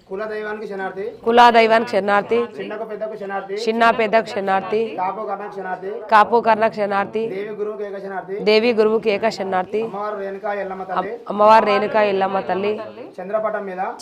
కులదైవానికి శనార్థి కులాదైవానికి శరణార్థి చిన్నకు పెద్దకు శనార్థి చిన్న పెద్దకు శరణార్థి కాపు కర్ణకు శనార్థి కాపు కర్ణకు శరణార్థి దేవి గురువుకి ఏక శనార్థి దేవి గురువుకి ఏక శరణార్థి అమ్మవారు రేణుకా ఎల్లమ్మ తల్లి అమ్మవారు రేణుక ఎల్లమ్మ తల్లి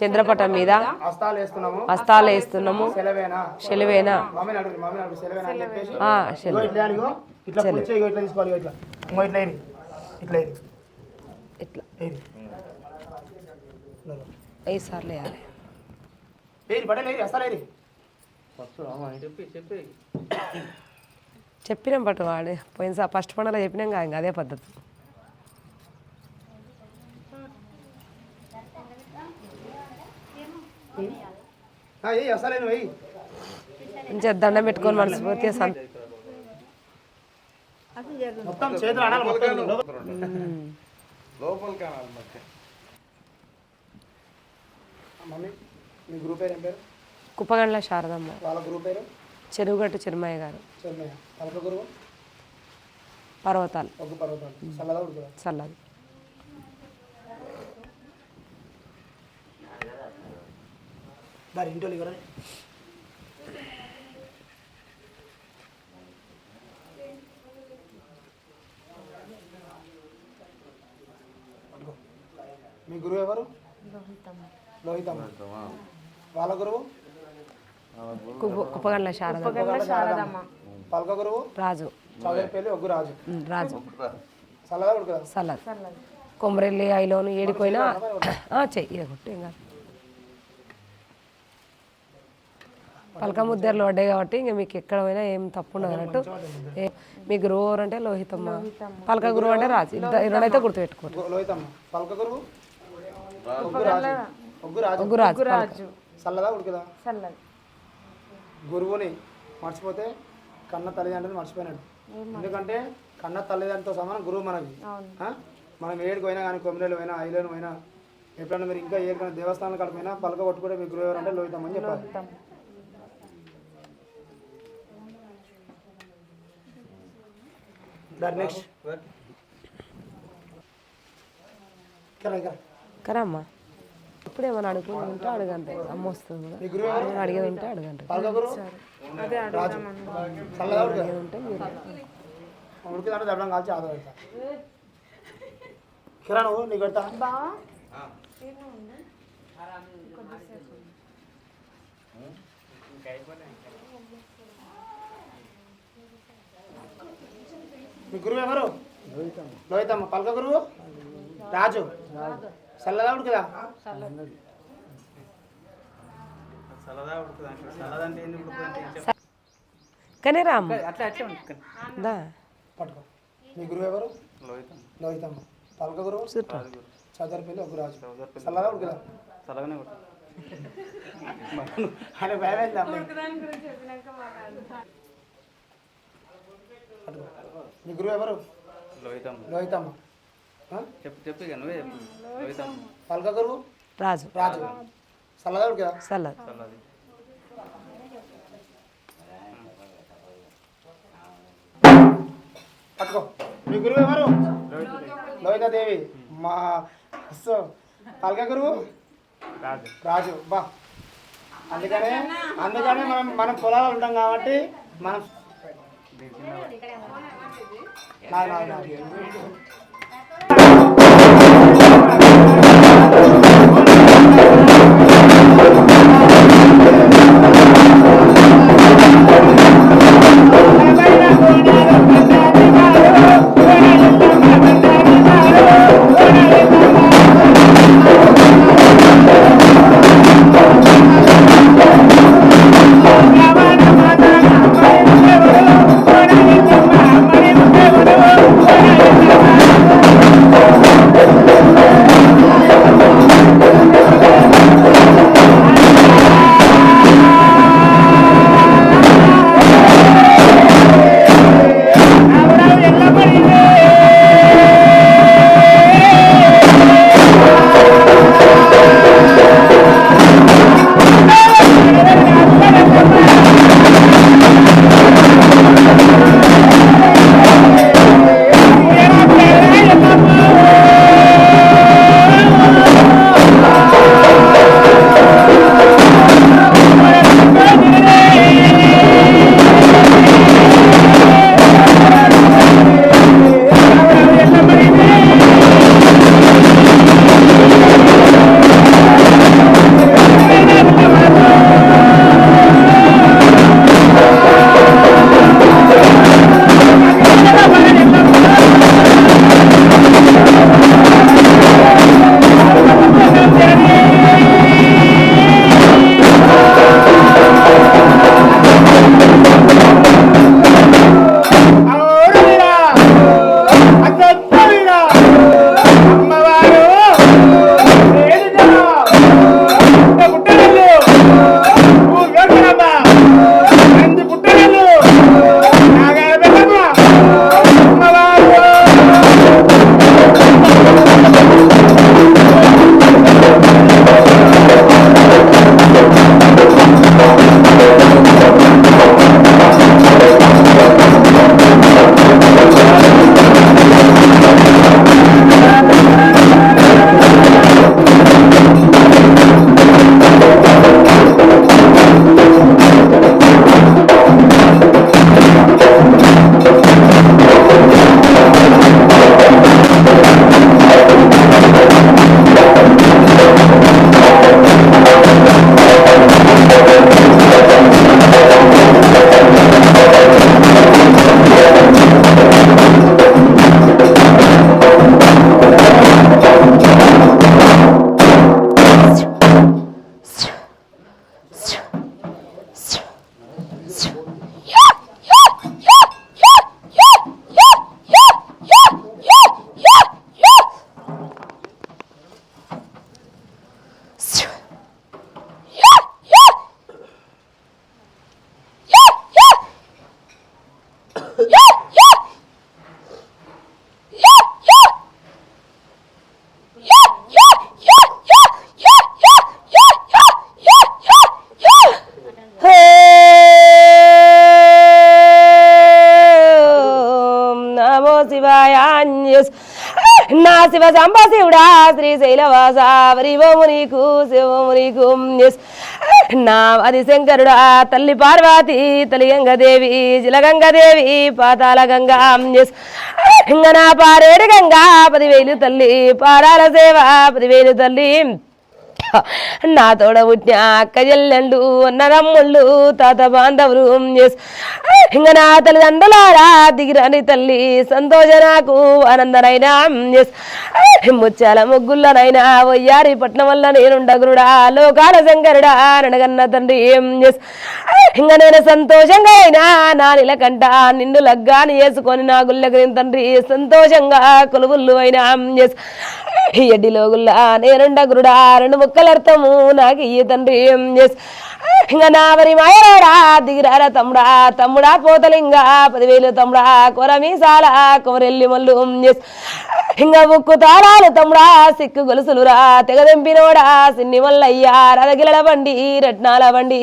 చంద్రపటం మీద హస్తాలు వేస్తున్నాము సెలవేనా సెలవేనా మమ్మీని అడుగు సెలవేనా అని చెప్పేసి సెలవు ఇట్లా అనుకో ఇట్లా పులిచే ఇట్లా తీసుకోవాలి ఇట్లా ఇంకో ఇట్లా ఏరి ఇట్లా ఏరి ఇట్లా ఏరి 5 సార్లు వేయాలి ఏరి పడేలు ఏరి అసలు ఏరి చెప్పినాం పట్టు వాడు పోయినసారి ఫస్ట్ పండుగలో చెప్పినాం కాదు అదే పద్ధతి అసలే నువ్వు మంచిగా దండం పెట్టుకొని మనస్ఫూర్తిగా మొత్తం చేతులు ఆడాలి మొత్తం మమ్మీ మీ గ్రూప్ పేరు ఏం పేరు కుప్పగండ్ల శారదమ్మ వాళ్ళ గ్రూప్ పేరు చెరువుగట్టు చిరుమయ్య గారు చెన్నయ్య పలక గురువు పర్వతాలు ఒగ్గు పర్వతాలు చల్లదా ఉడుకుదా చల్లది దాని ఇంట్లో ఇవ్వరా మీ గురువు ఎవరు లోహితమ్మ వాళ్ళ గురువు కుప్పగండ్ల శారదమ్మ పలక గురువు రాజు చౌదరిపల్లి ఒగ్గు రాజు రాజు చల్లదా ఉడుకుదా చల్లది కొమ్మరెల్లి ఐలోను ఏడిపోయినా చెయ్యి కొట్టు ఏం కాదు పలక ముద్దర్లు పడ్డాయి కాబట్టి ఇంకా మీకు ఎక్కడ పోయినా ఏం తప్పు ఉండదు అన్నట్టు మీ గురువు అంటే లోహితమ్మ పలక గురువు అంటే రాజు రెండైతే గుర్తుపెట్టుకోరు లోహితమ్మ పలక గురువు ఒగ్గు రాజు చల్లదా ఉడుకుదా గురువుని మర్చిపోతే కన్న తల్లిదండ్రులు మర్చిపోయినాడు ఎందుకంటే కన్న తల్లిదండ్రులతో సమానం గురువు మనకి మనం ఏడుకు పోయినా కానీ కొమ్మిరేలు పోయినా ఐలేను పోయినా ఎప్పుడన్నా మీరు ఇంకా ఏడుకైనా దేవస్థానం కడిపోయినా పలక కొట్టుకుంటే మీ గురువు ఎవరంటే లోహితమ్మ అని చెప్పాలి నెక్స్ట్ కరమ్మా ఇప్పుడేమన్నా అడుగుని ఉంటే అడగండి అమ్మ వస్తుంది కూడా అడిగేది ఉంటే అడగండి అడిగేది ఉంటే ఉడికిదంటే దబ్బడం కాల్చి ఆదా పెడతా కిరా నువ్వు నీకు పెడతా మీ గురువు ఎవరు లోహితమ్మ పలక గురువు రాజు చల్లదా ఉడుకుదా కానీ రామ్మ పట్టుకో మీ గురువు ఎవరు లోహితమ్మ పలక గురువు చౌదరిపల్లి ఒగ్గు రాజు చల్లదా ఉడుకుదా ఆయన భయమైందా మీ గురువు ఎవరు లోహితమ్మ చెప్పు పలక గురువు రాజు చల్లదా ఉడుకుదా చల్లది పట్టుకో మీ గురువు ఎవరు లోహితాదేవి మా పలక గురువు రాజు బా అందుకనే మనం పొలాలు ఉంటాం కాబట్టి మనం నా శివ సంబ శివుడా శ్రీశైలవాస వరి ఓము నీకు శివము నీకు నా అది శంకరుడా తల్లి పార్వతి తల్లి గంగదేవి జలగంగదేవి పాతాల గంగా ఇంగ నా పారేడు గంగా 10,000 తల్లి పారాల సేవ 10,000 తల్లి నా తోడ పుట్టిన అక్క చెల్లెళ్ళు అన్నదమ్ముళ్ళు తాత బాంధవులు ఇంక నా తల్లిదండ్రులారా దిగిరాని తల్లి సంతోష నాకు ఆనందనైనా ముచ్చాల ముగ్గుళ్ళనైనా వయ్యారి పట్నం వల్ల నేనుండగురుడా లోకాల శంకరుడా నడగన్న తండ్రి ఇంక నేను సంతోషంగా అయినా నా నిలకంట నిండు లగ్గాని వేసుకొని నా గుళ్ళకి తండ్రి సంతోషంగా కొలువుళ్ళు అయినా ఎడ్డిలో గుల్ల నేనుండగురుడా 2 ముక్కలర్థము నాకు ఇయ్య తండ్రి ఇంక నా వరి మాయరాడా దిగిరారా తమ్ముడా పోతలింగా 10,000 తమ్ముడా కొరమీసాల కొమరెల్లి మల్లు ఇంక ఉక్కు తాళాలు తమ్ముడా సిక్కు గొలుసులురా తెగదెంపినోడా సిన్ని మల్లయ్యా రథగిలల బండి రత్నాల బండి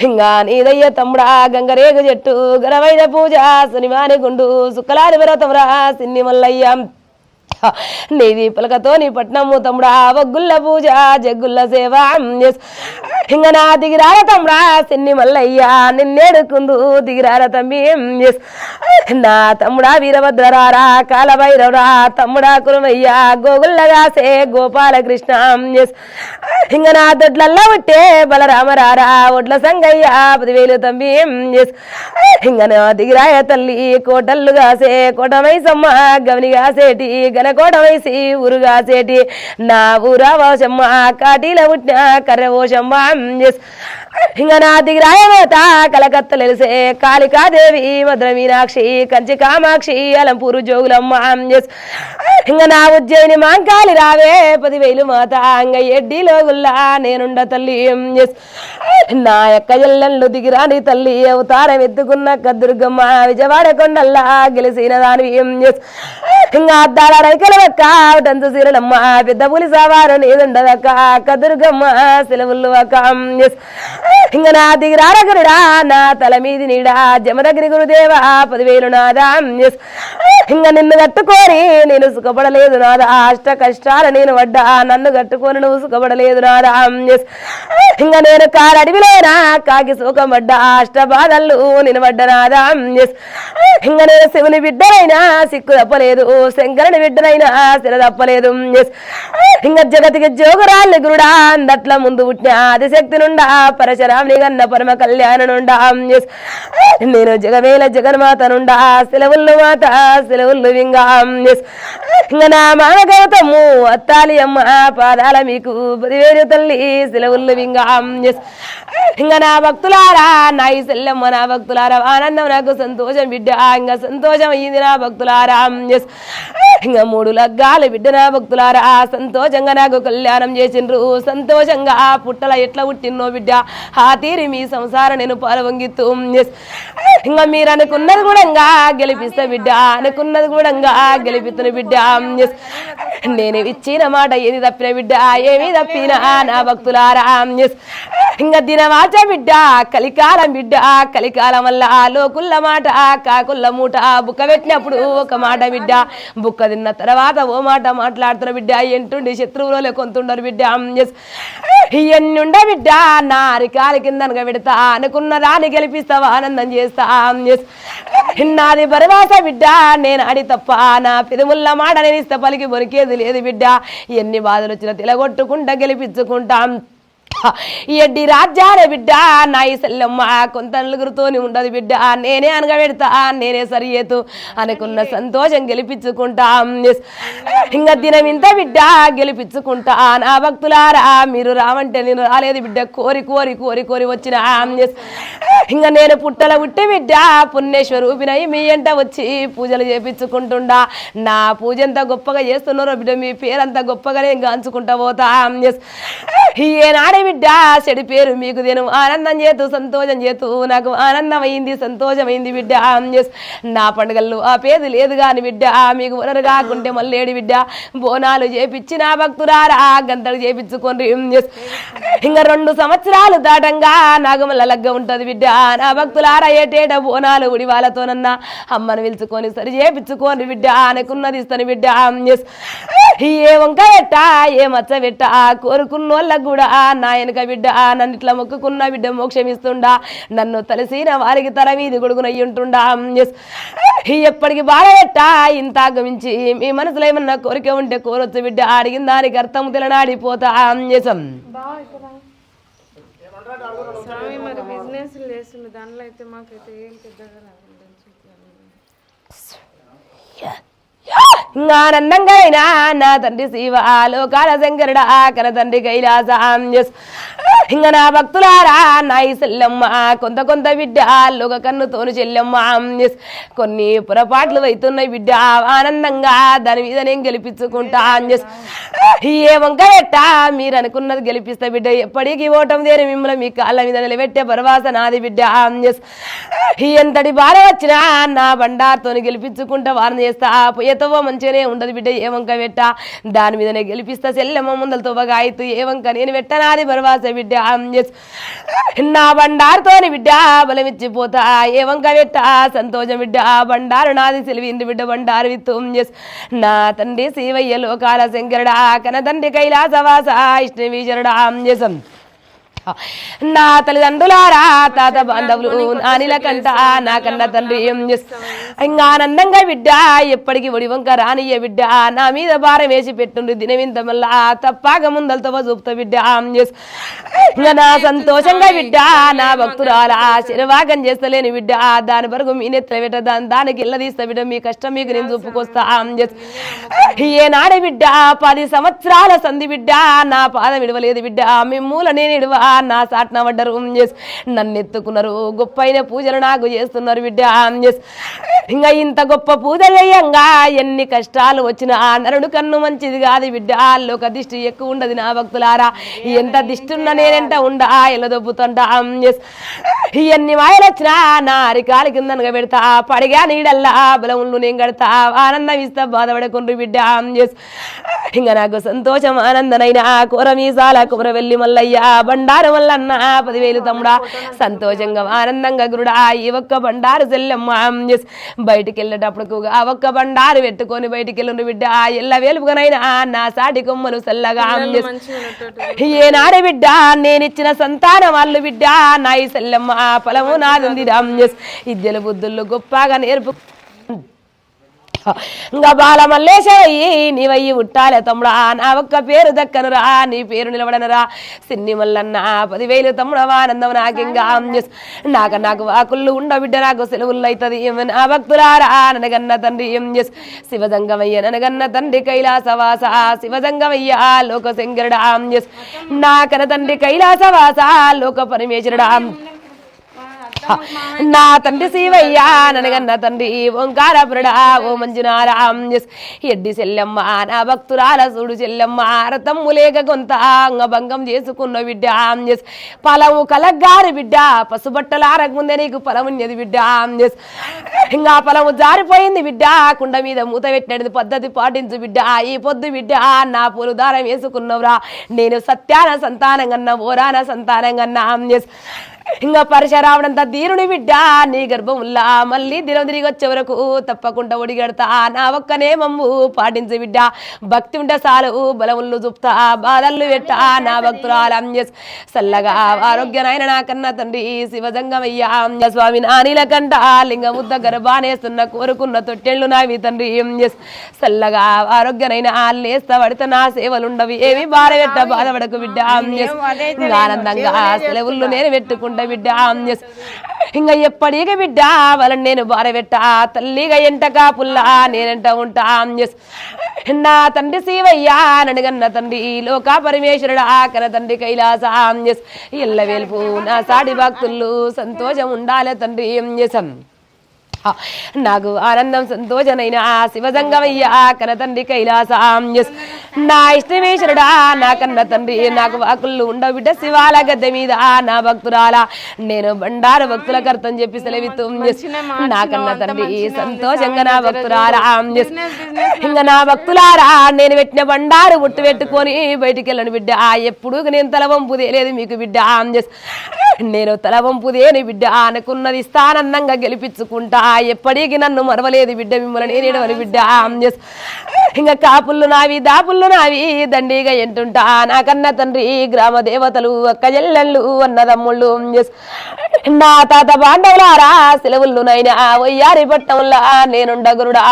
ఇంకా నీదయ్య తమ్ముడా గంగరేగ చెట్టు గరవైన పూజ సునిమాని గుండు సుక్కలారి వ్రతమురా సిన్ని మల్లయ్య నీది పలకతో నీ పట్నము తమ్ముడా వగ్గుల్ల పూజ జగ్గుల్ల సేవ ఇంక నా దిగిరార తమ్ముడా సిన్ని మల్లయ్యా నిన్నేడుకుందు దిగిరార తమ్మి నా తమ్ముడా వీరభద్రరారా కాలభైరవరా తమ్ముడా కురుమయ్య గోగుల్లగాసే గోపాలకృష్ణ ఇంక నా దొడ్లల్లా ఉంటే బలరామరారా ఒడ్ల సంగయ్య 10,000 తమ్మి ఇంక నా దిగిరాయ తల్లి కోటల్లు కాసే కోటమైసమ్మ గవని కాసేటి గనకోట వయసి ఊరుగాసేటి నా ఊరావోషమ్మ కాటీల పుట్టిన కర్రవోషమ్మ ఇంక నా దిగిరాయమేత కలకత్తలెలిసే కాళికాదేవి మధుర మీనాక్షి కంచి కామాక్షి అలంపూరు జోగులమ్మ ఇంక నా ఉజ్జయిని మాంకాలి రావే 10,000 మాత ఇంక ఎడ్డిలో గుల్లా నేనుండ తల్లి నా యొక్క ఎల్లెళ్ళు దిగిరాని తల్లి అవతారం ఎత్తుకున్న కదుర్గమ్మ విజయవాడ కొండల్లా గెలిసిన దాని ఇంకా అద్దాల రైకల అక్క టంతు సీరలమ్మ పెద్ద పులి సావారు నీదుండదక్క కదుర్గమ్మ సెలవులు అక్క ఇంక నా దిగిరారగరుడా నా తల మీది నీడా జమదగిరి గురుదేవా 10,000 నాదా ఇంక నిన్ను కట్టుకోని నేను సుఖపడలేదు నాదా అష్ట కష్టాలు నేను పడ్డా నన్ను కట్టుకొని నువ్వు సుఖపడలేదు నాదా ఇంక నేను కారడివిలోనా కాకి సుఖం పడ్డా అష్ట బాధలు నేను పడ్డ నాదా ఇంక నేను శివుని బిడ్డనైనా సిక్కు తప్పలేదు శంకరుని బిడ్డనైనా శిల తప్పలేదు ఇంక జగతికి జోగురాళ్ళు గురుడా అందట్ల ముందు పుట్టిన ఆదిశక్తి నుండా పరశురాముని గన్న పరమ కళ్యాణ నుండా నేను జగమేల జగన్మాత నుండా సెలవుల్లు మాత సెలవుల్లు వింగా ఇంక నా మామ గౌతము అత్తాలి అమ్మ పాదాల మీకు 10,000 తల్లి సెలవుల్లు వింగా ఇంక నా భక్తులారా నా ఈ సెల్లమ్మ నా భక్తులారా ఆనందం నాకు సంతోషం బిడ్డ ఇంకా సంతోషం అయ్యింది నా భక్తులారా ఇంకా 3 లగ్గాల బిడ్డ నా భక్తులారా సంతోషంగా నాకు కళ్యాణం చేసిండ్రు సంతోషంగా పుట్టల ఎట్లా పుట్టినో బిడ్డ ఆ తీరి మీ సంసారం నేను పాల్వంగిత్తు ఇంకా మీరు అనుకున్నది కూడా గెలిపిస్తా బిడ్డ అనుకున్నది కూడా గెలిపిస్తున్న బిడ్డ నేను ఇచ్చిన మాట ఏది తప్పిన బిడ్డ ఏమి తప్పినా నా భక్తులారా ఇంకా దినవాచ బిడ్డ కలికాలం బిడ్డ కలికాలం వల్ల లోకుల్ల మాట కాకుల్ల మూట బుక్క పెట్టినప్పుడు ఒక మాట బిడ్డ బుక్క తిన్న తర్వాత ఓ మాట మాట్లాడుతున్న బిడ్డ ఎంటుండి శత్రువులో కొంతుండరు బిడ్డ ఎన్నుండ బిడ్డ నా అరికాలి కిందనగా పెడతా అనుకున్న దాన్ని గెలిపిస్తావా ఆనందం చేస్తా నాది బరవాస బిడ్డ నేను అడి తప్ప నా పెదముల్ల మాట నేను ఇస్తా పలికి బొరికేది లేదు బిడ్డ ఎన్ని బాధలు వచ్చినా తిలగొట్టుకుంటా గెలిపించుకుంటాం ఎడ్డి రాజ్యాల బిడ్డ నా ఈ సెల్లమ్మ కొంత నలుగురితోని ఉండదు బిడ్డ నేనే అనగబెడతా నేనే సరియేతు అనుకున్న సంతోషం గెలిపించుకుంటా ఇంకా దినం ఇంత బిడ్డ గెలిపించుకుంటా నా భక్తులారా మీరు రావంటే నేను రాలేదు బిడ్డ కోరి కోరి కోరి కోరి వచ్చిన ఇంకా నేను పుట్టల పుట్టి బిడ్డ పుణ్యేశ్వరూపినై మీ ఎంట వచ్చి పూజలు చేపించుకుంటుండా నా పూజ ఎంత గొప్పగా చేస్తున్నారో బిడ్డ మీ పేరంతా గొప్పగా నేను గాంచుకుంటా పోతా ఏనాడే బిడ్డ చెడి పేరు మీకు నేను ఆనందం చేతూ సంతోషం చేతూ నాకు ఆనందమైంది సంతోషమైంది బిడ్డ నా పండుగల్లో ఆ పేరు లేదు కాని బిడ్డ మీకు వనరు కాకుంటే మళ్ళీ బిడ్డ బోనాలు చేపించి నా భక్తురారా గంటలు చేపించుకోండి ఇంకా 2 సంవత్సరాలు దాటంగా నాకు మళ్ళీ లగ్గ ఉంటది బిడ్డ నా భక్తులారా ఏటేట బోనాలు ఉడి వాళ్ళతోనన్నా అమ్మను పిలుచుకొని సరి చేపించుకోండి బిడ్డ అనుకున్నది ఇస్తాను బిడ్డ ఏ వంకాయ పెట్ట ఏ మచ్చ పెట్ట కోరుకున్న వాళ్ళకు కూడా నా వెనక బిడ్డ నన్ను ఇట్లా మొక్కుకున్న బిడ్డ మోక్షం ఇస్తుండా నన్ను తలసిన వారికి తల మీది గొడుగునయ్యి ఉంటుండా ఎప్పటికి బాధ పెట్ట ఇంత గమించి మీ మనసులో ఏమన్నా కోరిక ఉంటే కోరొచ్చు బిడ్డ అడిగిన దానికి అర్థం తెలనాడిపోతా చేసాం మరి బిజినెస్ చేస్తుండే దానిలో అయితే మాకైతే ఏం పెద్దగా ఆనందంగా అయినా నా తండ్రి శివ లోకాల శంకరుడా కన తండ్రి కైలాసం ఇంకా నా భక్తులారా నా ఈ చెల్లెమ్మ కొంత బిడ్డ లోక కన్నుతోను చెల్లెమ్మ కొన్ని పొరపాట్లు అవుతున్నాయి బిడ్డ ఆనందంగా దాని మీద నేను గెలిపించుకుంటా ఏ వంకరెట్ట మీరు అనుకున్నది గెలిపిస్తా బిడ్డ ఎప్పటికీ ఓటం దేని మిమ్మల్ని మీ కాళ్ళ మీద నిలబెట్టే పరవాస నాది బిడ్డ ఎంతటి బాధ వచ్చినా నా బండార్తోని గెలిపించుకుంటా వారణ చేస్తా పోయేతవో మంచిగానే ఉండదు బిడ్డ ఏ వంక పెట్ట దాని మీదనే గెలిపిస్తా చెల్లెమ్మ ముందలతో బగాయితూ ఏ వంక నేను పెట్టనాది పరవాస బిడ్డ నా బండారుతోని బిడ్డ బలమిచ్చిపోతా ఏ వంక పెట్ట సంతోషం బిడ్డ బండారు నాది సెలవింది బిడ్డ బండారు విత్తు నా తండ్రి శివయ్య లోకాల శంకరుడా కన తండ్రి కైలాసవాస ఇష్టవీశరుడా చేసం నా తల్లిదండ్రులారా తాత బాంధవులు నానిల కంట నా కన్న తండ్రి ఇంకా ఆనందంగా బిడ్డ ఎప్పటికీ ఒడి వంక రానియ్య బిడ్డ నా మీద భారం వేసి పెట్టుండ్రు దినవింత మళ్ళా తప్పాక ముందలతో చూపుతా బిడ్డ ఇంకా నా సంతోషంగా బిడ్డ నా భక్తురాలా శిరవాగం చేస్తలేని బిడ్డ దాని వరకు మీ నెత్త బిడ్డ దానికి ఇళ్ళ తీస్తా బిడ్డ మీ కష్టం మీకు నేను చూపుకొస్తా ఏనాడు బిడ్డ 10 సంవత్సరాల సంధి బిడ్డ నా పాదం విడవలేదు బిడ్డ మీ మూల నేను ఇడవా నా సాట్న పడ్డరు నన్ను ఎత్తుకున్నారు గొప్ప అయిన పూజలు నాకు చేస్తున్నారు బిడ్డ ఇంకా ఇంత గొప్ప పూజ చేయంగా ఎన్ని కష్టాలు వచ్చినా నరుడు కన్ను మంచిది కాదు బిడ్డ లోక దిష్టి ఎక్కువ ఉండదు నా భక్తులారా ఎంత దిష్టి ఉన్నా నేనెంట ఉండా ఎలా దొబ్బుతుంటా ఎన్ని మాయలు వచ్చినా నా అరికాలి కిందనగా పెడతా పడిగా నీడల్లా బలములు నేను కడతా ఆనందం ఇస్తా బాధపడకుండ్రు బిడ్డ ఇంకా నాకు సంతోషం ఆనందనైనా కూర మీసాల కూర వెళ్ళి మల్లయ్య బండారు వల్లన్న 10,000 తమ్ముడా సంతోషంగా ఆనందంగా గురుడా ఈ ఒక్క బండారు చెల్లెమ్మ బయటికి వెళ్ళేటప్పుడు ఆ ఒక్క బండారు పెట్టుకొని బయటికి వెళ్ళండి బిడ్డ ఎల్ల వేలుపుగానైనా నా సాటి కొమ్మలు చల్లగా ఏనాడు బిడ్డ నేనిచ్చిన సంతానం వాళ్ళు బిడ్డ నా ఈ చెల్లెమ్మ ఫలము నాదుంది ఇద్దరు బుద్ధులు గొప్పగా నేర్పు ఇంకా బాల మల్లేశయ్యి నీవయ్యి ఉట్టాలే తమ్ముడా నా ఒక్క పేరు దక్కనురా నీ పేరు నిలబడనరా సిన్ని మల్లన్న 10,000 తమ్ముడు ఆనందం నాకింగా నాకు వాకుళ్ళు ఉండ బిడ్డ నాకు సెలవులు అవుతుంది నా భక్తులారా ననగన్న తండ్రి శివజంగమయ్య ననగన్న తండ్రి కైలాసవాస శివజంగమయ్య లోక శంకరుడా నా కన తండ్రి కైలాసవాస లోక పరమేశ్వరుడా నా తండ్రి శివయ్య ననగన్న తండ్రి ఓంకారపురుడా ఓ మంజునారాం ఎడ్డి చెల్లెమ్మ నా భక్తురాల చూడు చెల్లెమ్మ రతమ్ము లేక కొంత అంగభంగం చేసుకున్న బిడ్డ పొలము కలగ్గారు బిడ్డ పసుబట్టలారకముందే నీకు పొలమున్నది బిడ్డ ఇంకా పొలము జారిపోయింది బిడ్డ కుండ మీద మూత పెట్టినది పద్ధతి పాటించు బిడ్డ ఈ పొద్దు బిడ్డ నా పూలు దారం వేసుకున్నవరా నేను సత్యాన సంతానం కన్నా ఓరాన సంతానం కన్నా ఇంకా పరశరావడంతా దీరుని బిడ్డ నీ గర్భముల్లా మళ్ళీ దినం తిరిగి వచ్చే వరకు తప్పకుండా ఒడిగడతా నా ఒక్కనే మమ్ము పాటించు బిడ్డ భక్తి ఉంటే చాలు బలములు చూపుతా బాధలు పెట్టా నా భక్తురాలం చల్లగా ఆరోగ్యనాయన నా కన్నా తండ్రి శివజంగమయ్యా స్వామి నానిల కంట లింగముద్ద గర్భానేస్తున్న కోరుకున్న తొట్టెళ్ళు నావి తండ్రి చల్లగా ఆరోగ్యనైనా లేస్తా పడితే నా సేవలుండవి ఏవి బాధపెట్ట బాధపడకు బిడ్డ ఆనందంగా సెలవులు నేను పెట్టుకుంటా బిడ్డ ఇంకా ఎప్పటికీ బిడ్డ వాళ్ళని నేను బారబెట్టా తల్లిగా ఎంటకా పుల్లా నేనంట ఉంటా నా తండ్రి శివయ్య ననగన్న తండ్రి లోక పరమేశ్వరుడా కన తండ్రి కైలాస ఎల్ల వేల్పు నా సాడి భక్తులు సంతోషం ఉండాలి తండ్రి నాకు ఆనందం సంతోషనైన శివజంగమయ్య కన తండ్రి కైలాసం నా ఇష్టమేశ్వరుడా నా కన్న తండ్రి నాకు వాకుళ్ళు ఉండవు బిడ్డ శివాల గద్దె మీద నా భక్తురాల నేను బండారు భక్తుల కర్తం చెప్పి సెలవిత్తు నా కన్న తండ్రి సంతోషంగా నా భక్తురారా ఇంకా నా భక్తులారా నేను పెట్టిన బండారు గుట్టు పెట్టుకొని బయటికి వెళ్ళను బిడ్డ ఎప్పుడు నేను తలవంపు తేలేదు మీకు బిడ్డ నేను తలవంపు దేని బిడ్డ అనుకున్నది స్థానందంగా గెలిపించుకుంటా ఎప్పటికీ నన్ను మరవలేదు బిడ్డ మిమ్మల్ని నేనేడవని బిడ్డ ఇంకా కాపుళ్ళు నావి దాపుళ్ళు నావి దండిగా ఎంటుంటా నా కన్న తండ్రి గ్రామ దేవతలు అక్క చెల్లెళ్ళు అన్నదమ్ముళ్ళు నా తాత బాండవులారా సెలవుళ్ళు నైనా వయ్యారి పట్టంలా నేనుండ గురుడా